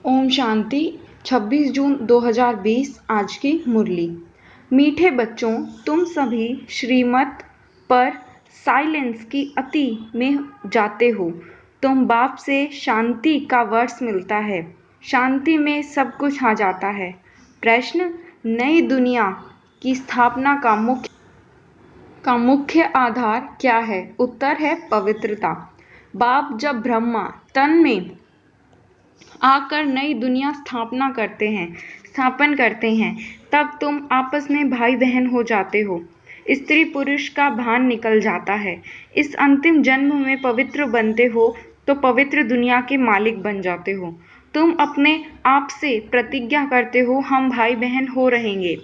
ओम शांति। 26 जून 2020 आज की मुरली। मीठे बच्चों, तुम सभी श्रीमत पर साइलेंस की अति में जाते हो। तुम बाप से शांति का वर्ष मिलता है। शांति में सब कुछ आ जाता है। प्रश्न: नई दुनिया की स्थापना का मुख्य आधार क्या है? उत्तर है पवित्रता। बाप जब ब्रह्मा तन में आकर नई दुनिया स्थापन करते हैं, तब तुम आपस में भाई बहन हो जाते हो। स्त्री पुरुष का भान निकल जाता है। इस अंतिम जन्म में पवित्र बनते हो तो पवित्र दुनिया के मालिक बन जाते हो। तुम अपने आप से प्रतिज्ञा करते हो, हम भाई बहन हो रहेंगे,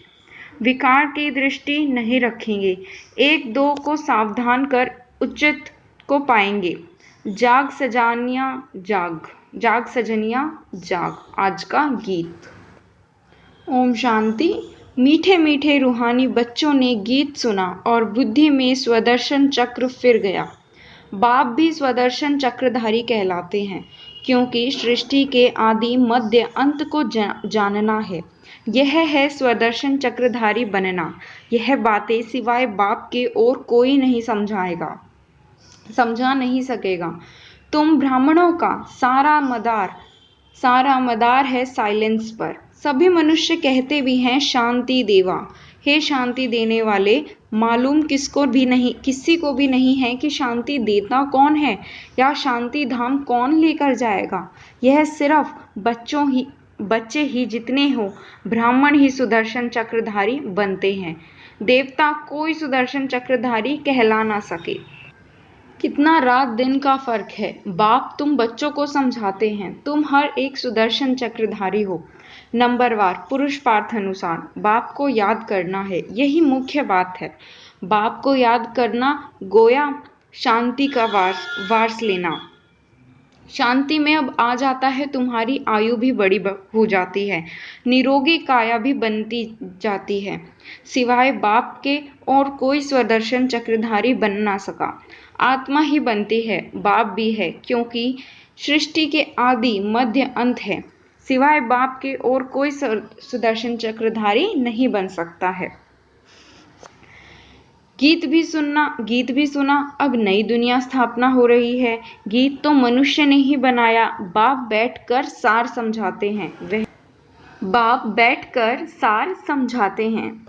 विकार की दृष्टि नहीं रखेंगे, एक दो को सावधान कर उचित को पाएंगे। जाग सजनिया जाग। आज का गीत। ओम शांति। मीठे मीठे रूहानी बच्चों ने गीत सुना और बुद्धि में स्वदर्शन चक्र फिर गया। बाप भी स्वदर्शन चक्रधारी कहलाते हैं, क्योंकि सृष्टि के आदि मध्य अंत को जानना है। यह है स्वदर्शन चक्रधारी बनना। यह बातें सिवाय बाप के और कोई नहीं समझा नहीं सकेगा। तुम ब्राह्मणों का सारा मदार है साइलेंस पर। सभी मनुष्य कहते भी हैं शांति देवा। हे शांति देने वाले, मालूम किसी को भी नहीं है कि शांति देता कौन है या शांति धाम कौन लेकर जाएगा। यह सिर्फ बच्चे ही जितने हो ब्राह्मण ही सुदर्शन चक्रधारी बनते हैं। देवता कोई सुदर्शन चक्रधारी कहला ना सके। कितना रात दिन का फर्क है। बाप तुम बच्चों को समझाते हैं, तुम हर एक सुदर्शन चक्रधारी हो। नंबरवार पुरुषार्थ अनुसार बाप को याद करना है, यही मुख्य बात है। बाप को याद करना गोया शांति का वार्स लेना। शांति में अब आ जाता है, तुम्हारी आयु भी बड़ी हो जाती है, निरोगी काया भी बनती जाती है। सिवाय बाप के और कोई स्वदर्शन चक्रधारी बन ना सका। आत्मा ही बनती है, बाप भी है, क्योंकि सृष्टि के आदि मध्य अंत है। सिवाय बाप के और कोई सुदर्शन चक्रधारी नहीं बन सकता है। गीत भी सुना। अब नई दुनिया स्थापना हो रही है। गीत तो मनुष्य ने ही बनाया। बाप बैठकर सार समझाते हैं।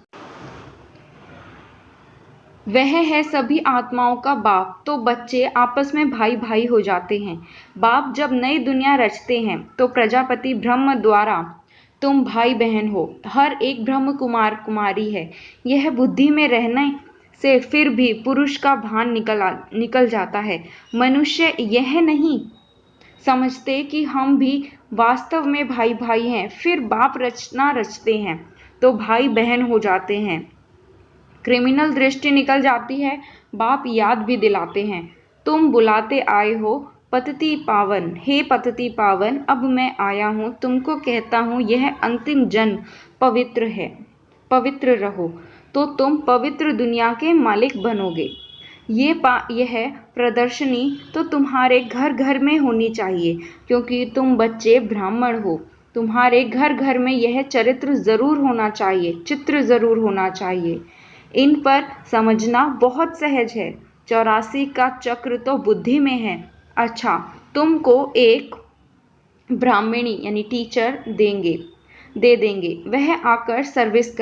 वह है सभी आत्माओं का बाप, तो बच्चे आपस में भाई भाई हो जाते हैं। बाप जब नई दुनिया रचते हैं तो प्रजापति ब्रह्म द्वारा तुम भाई बहन हो। हर एक ब्रह्म कुमार कुमारी है। यह बुद्धि में रहने से फिर भी पुरुष का भान निकल जाता है। मनुष्य यह नहीं समझते कि हम भी वास्तव में भाई भाई हैं। फिर बाप रचते हैं तो भाई बहन हो जाते हैं। क्रिमिनल दृष्टि निकल जाती है। बाप याद भी दिलाते हैं, तुम बुलाते आए हो पतिति पावन। हे पतिति पावन, अब मैं आया हूँ, तुमको कहता हूँ यह अंतिम जन्म पवित्र है। पवित्र रहो तो तुम पवित्र दुनिया के मालिक बनोगे। यह प्रदर्शनी तो तुम्हारे घर घर में होनी चाहिए, क्योंकि तुम बच्चे ब्राह्मण हो। तुम्हारे घर घर में यह चित्र जरूर होना चाहिए। इन पर समझना बहुत सहज है। 84 का चक्र तो बुद्धि में है। अच्छा, तुमको एक ब्राह्मणी यानी टीचर दे देंगे। वह आकर सर्विस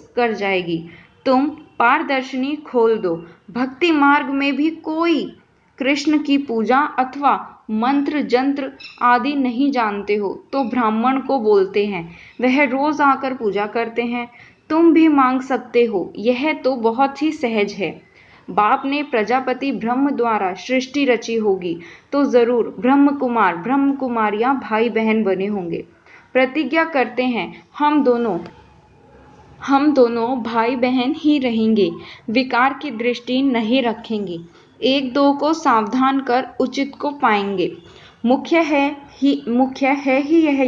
कर जाएगी। तुम पारदर्शनी खोल दो। भक्ति मार्ग में भी कोई कृष्ण की पूजा अथवा मंत्र जंत्र आदि नहीं जानते हो तो ब्राह्मण को बोलते हैं। वह रोज आकर पूजा करते हैं। तुम भी मांग सकते हो। यह तो बहुत ही सहज है। बाप ने प्रजापति ब्रह्म द्वारा सृष्टि रची होगी तो जरूर ब्रह्म कुमारियां भाई बहन बने होंगे। प्रतिज्ञा करते हैं, हम दोनों भाई बहन ही रहेंगे, विकार की दृष्टि नहीं रखेंगे, एक दो को सावधान कर उचित को पाएंगे। मुख्य है ही यह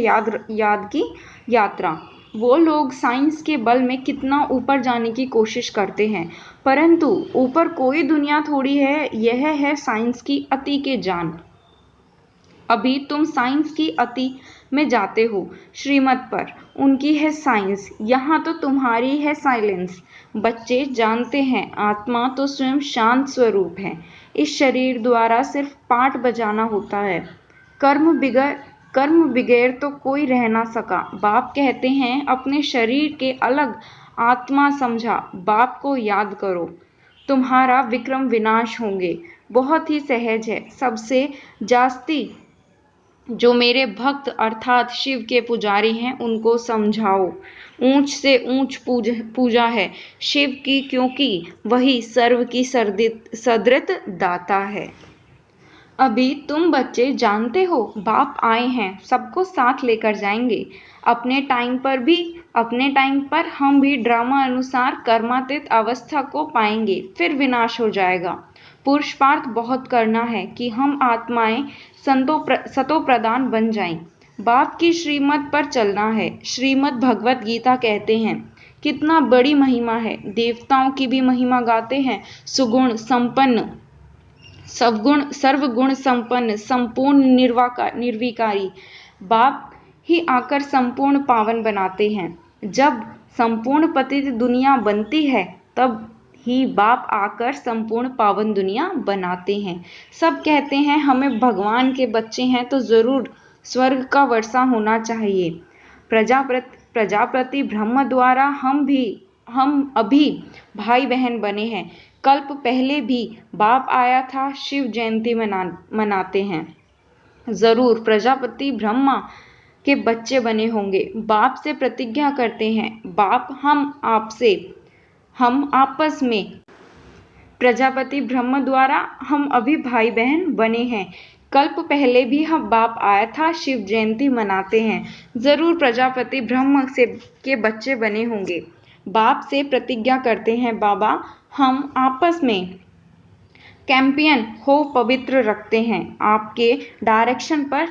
याद की यात्रा। वो लोग साइंस के बल में कितना ऊपर जाने की कोशिश करते हैं, परंतु ऊपर कोई दुनिया थोड़ी है। यह है साइंस की अति के जान। अभी तुम साइंस की अति में जाते हो श्रीमत पर, उनकी है साइंस, यहाँ तो तुम्हारी है साइलेंस। बच्चे जानते हैं आत्मा तो स्वयं शांत स्वरूप है, इस शरीर द्वारा सिर्फ पाठ बजाना होता है। कर्म बिगैर तो कोई रह ना सका। बाप कहते हैं अपने शरीर के अलग आत्मा समझा, बाप को याद करो, तुम्हारा विक्रम विनाश होंगे। बहुत ही सहज है, सबसे जास्ती जो मेरे भक्त अर्थात शिव के पुजारी हैं उनको समझाओ। ऊंच से ऊंच पूजा है शिव की, क्योंकि वही सर्व की सदृत दाता है। अभी तुम बच्चे जानते हो बाप आए हैं, सबको साथ लेकर जाएंगे। अपने टाइम पर हम भी ड्रामा अनुसार कर्मातीत अवस्था को पाएंगे, फिर विनाश हो जाएगा। पुरुषार्थ बहुत करना है कि हम आत्माएं सतो प्रदान बन जाएं। बाप की श्रीमत पर चलना है। श्रीमद् भगवत गीता कहते हैं कितना बड़ी महिमा है, देवताओं की भी महिमा गाते हैं। सुगुण संपन्न, सर्वगुण संपन्न, संपूर्ण निर्विकारी बाप ही आकर संपूर्ण पावन बनाते हैं। जब संपूर्ण पतित दुनिया बनती है तब ही बाप आकर संपूर्ण पावन दुनिया बनाते हैं। सब कहते हैं हमें भगवान के बच्चे हैं तो जरूर स्वर्ग का वर्षा होना चाहिए। प्रजापति ब्रह्म द्वारा हम अभी भाई बहन बने हैं। कल्प पहले भी बाप आया था, शिव जयंती मनाते हैं। जरूर प्रजापति ब्रह्मा के बच्चे बने होंगे। बाप से प्रतिज्ञा करते हैं, बाप हम आपस में प्रजापति ब्रह्म द्वारा हम अभी भाई बहन बने हैं। कल्प पहले भी हम बाप आया था, शिव जयंती मनाते हैं। जरूर प्रजापति ब्रह्म के बच्चे बने होंगे। बाप से प्रतिज्ञा करते हैं, बाबा हम आपस में कैंपियन हो पवित्र रखते हैं, आपके डायरेक्शन पर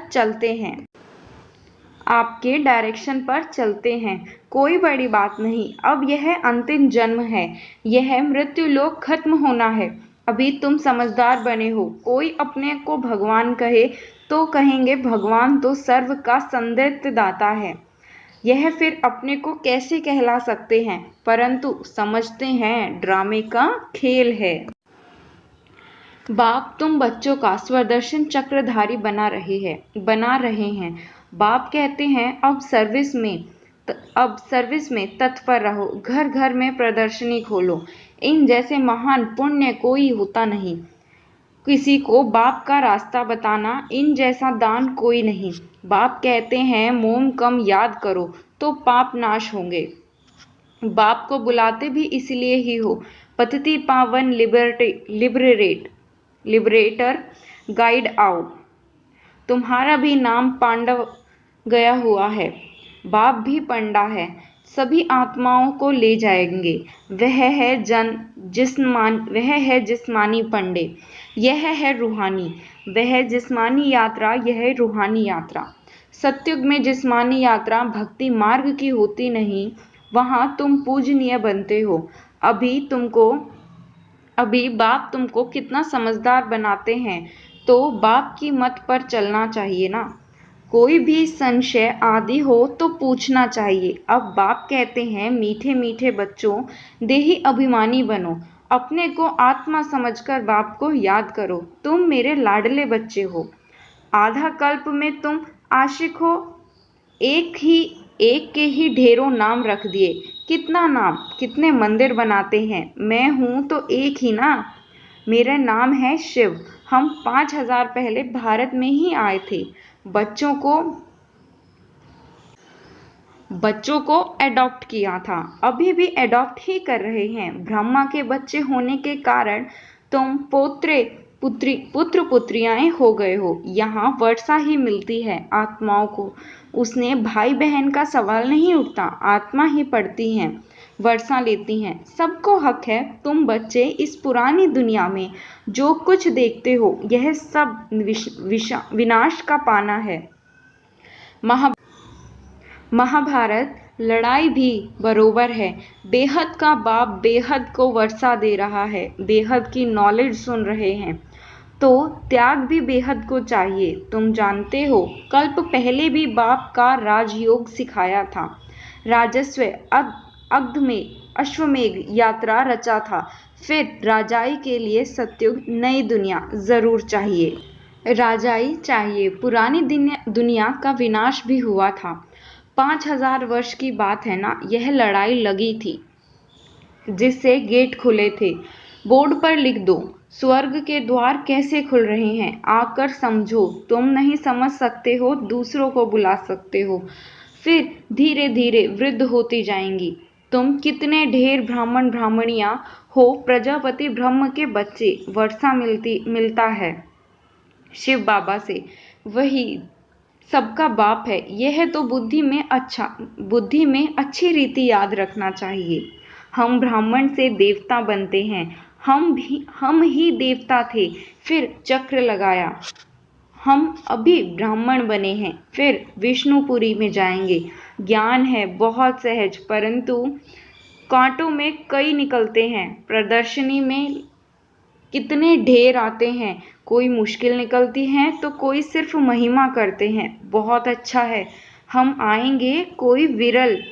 चलते हैं। कोई बड़ी बात नहीं, अब यह अंतिम जन्म है, यह मृत्यु लोक खत्म होना है। अभी तुम समझदार बने हो। कोई अपने को भगवान कहे तो कहेंगे भगवान तो सर्व का संदिग्ध दाता है, यह फिर अपने को कैसे कहला सकते हैं, परंतु समझते हैं ड्रामे का खेल है। बाप तुम बच्चों का स्वदर्शन चक्रधारी बना रहे हैं। बाप कहते हैं अब सर्विस में तत्पर रहो, घर घर में प्रदर्शनी खोलो। इन जैसे महान पुण्य कोई होता नहीं, किसी को बाप का रास्ता बताना, इन जैसा दान कोई नहीं। बाप कहते हैं मोम कम याद करो तो पाप नाश होंगे। बाप को बुलाते भी इसलिए ही हो, पतिति पावन लिबरेटर गाइड आओ। तुम्हारा भी नाम पांडव गया हुआ है, बाप भी पंडा है, सभी आत्माओं को ले जाएंगे। वह है जिस्मानी पंडे, यह है रूहानी। वह जिस्मानी यात्रा, यह रूहानी यात्रा। सत्युग में जिस्मानी यात्रा भक्ति मार्ग की होती नहीं, वहां तुम पूजनीय बनते हो। अभी बाप तुमको कितना समझदार बनाते हैं, तो बाप की मत पर चलना चाहिए ना। कोई भी संशय आदि हो तो पूछना चाहिए। अब बाप कहते हैं मीठे मीठे बच्चों, देही अभिमानी बनो, अपने को आत्मा समझकर बाप को याद करो। तुम मेरे लाडले बच्चे हो। आधा कल्प में तुम आशिक हो, एक के ही ढेरों नाम रख दिए। कितना नाम, कितने मंदिर बनाते हैं, मैं हूं तो एक ही ना, मेरा नाम है शिव। हम 5000 पहले भारत में ही आए थे। बच्चों को एडॉप्ट किया था, अभी भी एडॉप्ट ही कर रहे हैं। ब्रह्मा के बच्चे होने के कारण तुम पुत्र पुत्रियाएं हो गए हो। यहाँ वर्षा ही मिलती है आत्माओं को, उसने भाई बहन का सवाल नहीं उठता, आत्मा ही पढ़ती हैं, वर्षा लेती हैं। सबको हक है। तुम बच्चे इस पुरानी दुनिया में जो कुछ देखते हो, यह सब विनाश का पाना है। महाभारत लड़ाई भी बरोबर है। बेहद का बाप बेहद को वर्षा दे रहा है, बेहद की नॉलेज सुन रहे हैं। तो त्याग भी बेहद को चाहिए। तुम जानते हो, कल्प पहले भी बाप का राजयोग सिखाया था। राजस्व अग्ध में अश्वमेघ यात्रा रचा था। फिर राजाई के लिए सत्युग नई दुनिया जरूर चाहिए। राजाई चाहिए। पुरानी दुनिया का विनाश भी हुआ था। 5000 वर्ष की बात है ना, यह लड़ाई लगी थी जिससे गेट खुले थे। बोर्ड पर लिख दो, स्वर्ग के द्वार कैसे खुल रहे हैं, आकर समझो। तुम नहीं समझ सकते हो, दूसरों को बुला सकते हो। फिर धीरे धीरे वृद्ध होती जाएंगी। तुम कितने ढेर ब्राह्मण ब्राह्मणियां हो, प्रजापति ब्रह्म के बच्चे। वर्षा मिलता है शिव बाबा से, वही सबका बाप है। यह तो बुद्धि में अच्छी रीति याद रखना चाहिए। हम ब्राह्मण से देवता बनते हैं। हम ही देवता थे, फिर चक्र लगाया। हम अभी ब्राह्मण बने हैं, फिर विष्णुपुरी में जाएंगे। ज्ञान है बहुत सहज, परंतु कांटों में कई निकलते हैं। प्रदर्शनी में कितने ढेर आते हैं, कोई मुश्किल निकलती है तो कोई सिर्फ महिमा करते हैं। बहुत अच्छा है, हम आएंगे। कोई विरल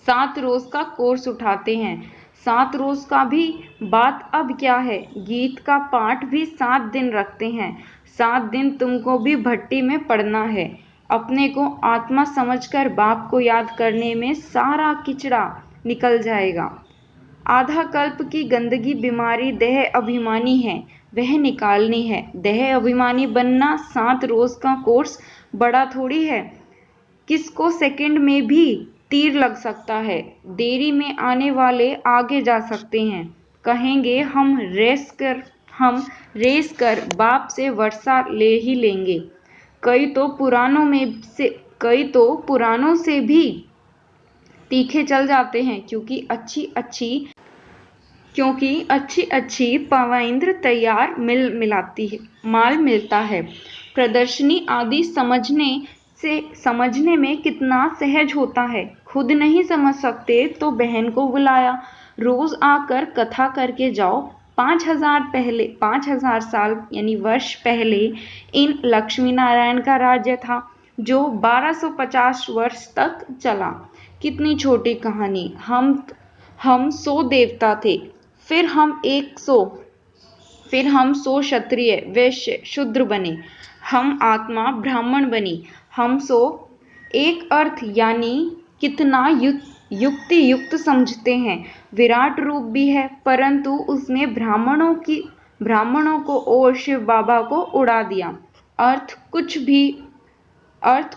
7 रोज का कोर्स उठाते हैं। 7 रोज का भी बात अब क्या है, गीत का पाठ भी 7 दिन रखते हैं। 7 दिन तुमको भी भट्टी में पड़ना है। अपने को आत्मा समझकर बाप को याद करने में सारा किचड़ा निकल जाएगा। आधा कल्प की गंदगी बीमारी देह अभिमानी है, वह निकालनी है। देह अभिमानी बनना 7 रोज का कोर्स बड़ा थोड़ी है। किसको सेकंड में भी तीर लग सकता है। देरी में आने वाले आगे जा सकते हैं, कहेंगे हम रेस कर बाप से वर्षा ले ही लेंगे। कई तो पुरानों से भी तीखे चल जाते हैं, क्योंकि अच्छी पवाइंद्र तैयार माल मिलता है। प्रदर्शनी आदि समझने में कितना सहज होता है। खुद नहीं समझ सकते तो बहन को बुलाया, रोज आकर कथा करके जाओ। 5000 साल यानी वर्ष पहले इन लक्ष्मी नारायण का राज्य था, जो 1250 वर्ष तक चला। कितनी छोटी कहानी। हम 100 देवता थे, फिर हम 100 क्षत्रिय वैश्य शूद्र बने। हम आत्मा ब्राह्मण बनी। हम 100 एक अर्थ यानी कितना युक्त समझते हैं। विराट रूप भी है, परंतु उसने ब्राह्मणों को और शिव बाबा को उड़ा दिया। अर्थ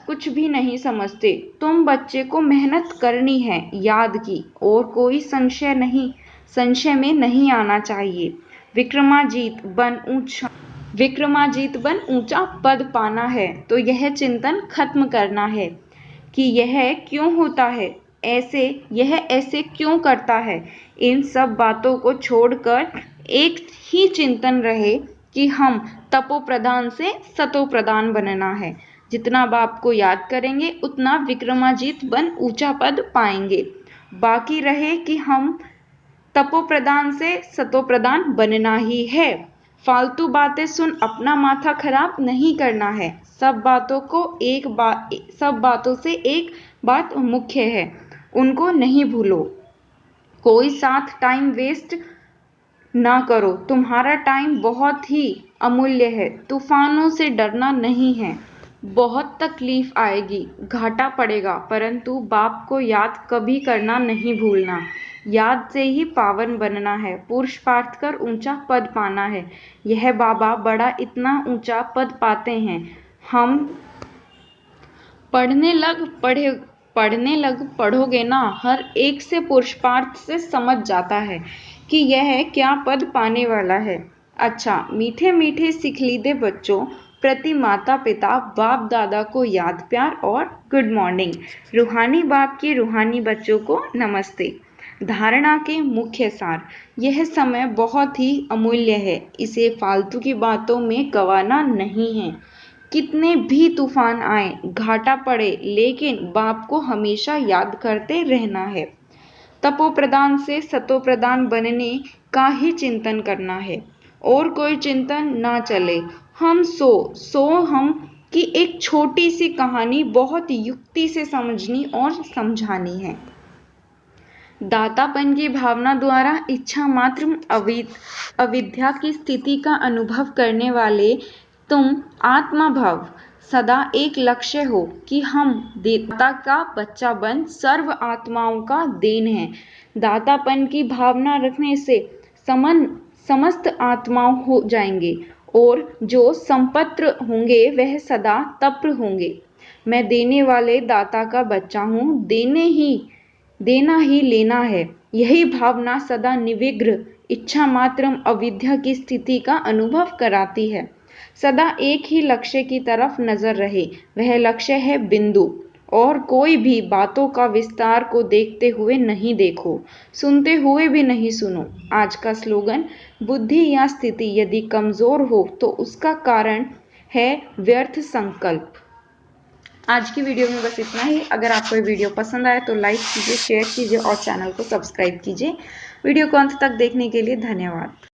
कुछ भी नहीं समझते। तुम बच्चे को मेहनत करनी है, याद की, और कोई संशय में नहीं आना चाहिए। विक्रमाजीत बन ऊंचा पद पाना है तो यह चिंतन खत्म करना है कि यह क्यों होता है, यह ऐसे क्यों करता है। इन सब बातों को छोड़कर एक ही चिंतन रहे कि हम तपोप्रधान से सतोप्रधान बनना है। जितना बाप को याद करेंगे उतना विक्रमाजीत बन ऊंचा पद पाएंगे। बाकी रहे कि हम तपोप्रधान से सतोप्रधान बनना ही है। फालतू बातें सुन अपना माथा खराब नहीं करना है। सब बातों से एक बात मुख्य है, उनको नहीं भूलो। कोई साथ टाइम वेस्ट ना करो। तुम्हारा टाइम बहुत ही अमूल्य है। तूफानों से डरना नहीं है। बहुत तकलीफ आएगी, घाटा पड़ेगा, परंतु बाप को याद कभी करना नहीं भूलना। याद से ही पावन बनना है, पुरुषार्थ कर ऊंचा पद पाना है। यह बाबा बड़ा इतना ऊंचा पद पाते हैं। हम पढ़ोगे ना, हर एक से पुरुषार्थ से समझ जाता है कि यह क्या पद पाने वाला है। अच्छा, मीठे मीठे सिखलीदे बच्चों प्रति माता पिता बाप दादा को याद प्यार और गुड मॉर्निंग। रूहानी बाप के रूहानी बच्चों को नमस्ते। धारणा के मुख्य सार। यह समय बहुत ही अमूल्य है, इसे फालतू की बातों में गंवाना नहीं है। कितने भी तूफान आए, घाटा पड़े, लेकिन बाप को हमेशा याद करते रहना है। तपोप्रधान से सतोप्रधान बनने का ही चिंतन करना है। और कोई चिंतन ना चले। हम सो हम की एक छोटी सी कहानी बहुत युक्ति से समझनी और समझानी है। दातापन की भावना द्वारा इच्छा मात्र अविद्या की स्थिति का अनुभव करने वाले तुम आत्मा भाव सदा एक लक्ष्य हो कि हम दाता का बच्चा बन सर्व आत्माओं का देन है। दातापन की भावना रखने से समस्त आत्माओं हो जाएंगे और जो संपत्र होंगे वह सदा तप्र होंगे। मैं देने वाले दाता का बच्चा हूँ, देना ही लेना है। यही भावना सदा निर्विघ्न इच्छा मात्र अविद्या की स्थिति का अनुभव कराती है। सदा एक ही लक्ष्य की तरफ नजर रहे, वह लक्ष्य है बिंदु, और कोई भी बातों का विस्तार को देखते हुए नहीं देखो, सुनते हुए भी नहीं सुनो। आज का स्लोगन, बुद्धि या स्थिति यदि कमजोर हो तो उसका कारण है व्यर्थ संकल्प। आज की वीडियो में बस इतना ही। अगर आपको ये वीडियो पसंद आए तो लाइक कीजिए, शेयर कीजिए और चैनल को सब्सक्राइब कीजिए। वीडियो को अंत तक देखने के लिए धन्यवाद।